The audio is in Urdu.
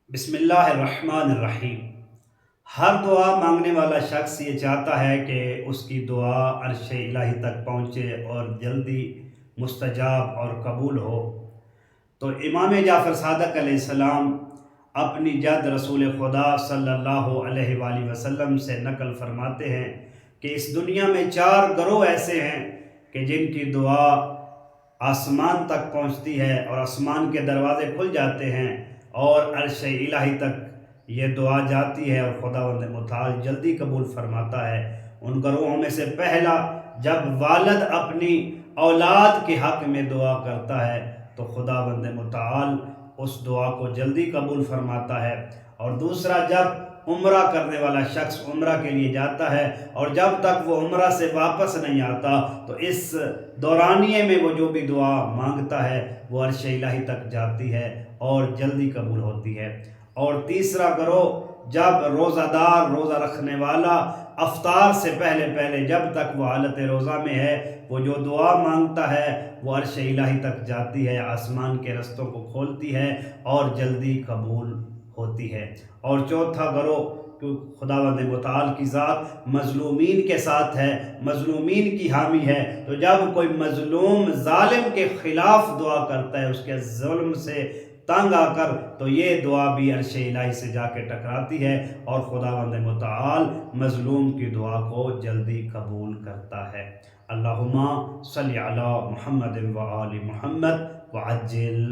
بسم اللہ الرحمن الرحیم۔ ہر دعا مانگنے والا شخص یہ چاہتا ہے کہ اس کی دعا عرش الہی تک پہنچے اور جلدی مستجاب اور قبول ہو۔ تو امام جعفر صادق علیہ السلام اپنی جد رسول خدا صلی اللہ علیہ وآلہ وسلم سے نقل فرماتے ہیں کہ اس دنیا میں 4 گروہ ایسے ہیں کہ جن کی دعا آسمان تک پہنچتی ہے اور آسمان کے دروازے کھل جاتے ہیں اور عرش الہی تک یہ دعا جاتی ہے اور خداوند متعال جلدی قبول فرماتا ہے۔ ان گروہوں میں سے پہلا، جب والد اپنی اولاد کے حق میں دعا کرتا ہے تو خداوند متعال اس دعا کو جلدی قبول فرماتا ہے۔ اور دوسرا، جب عمرہ کرنے والا شخص عمرہ کے لیے جاتا ہے اور جب تک وہ عمرہ سے واپس نہیں آتا تو اس دورانیے میں وہ جو بھی دعا مانگتا ہے وہ عرش الہی تک جاتی ہے اور جلدی قبول ہوتی ہے۔ اور تیسرا گروہ، جب روزہ دار، روزہ رکھنے والا افطار سے پہلے جب تک وہ حالت روزہ میں ہے، وہ جو دعا مانگتا ہے وہ عرش الہی تک جاتی ہے، آسمان کے رستوں کو کھولتی ہے اور جلدی قبول ہوتی ہے۔ اور چوتھا گروہ، خداوند متعال کی ذات مظلومین کے ساتھ ہے، مظلومین کی حامی ہے، تو جب کوئی مظلوم ظالم کے خلاف دعا کرتا ہے، اس کے ظلم سے تنگ آ کر، تو یہ دعا بھی عرش الہی سے جا کے ٹکراتی ہے اور خداوند متعال مظلوم کی دعا کو جلدی قبول کرتا ہے۔ اللہم صلی علی محمد و آل محمد وعجل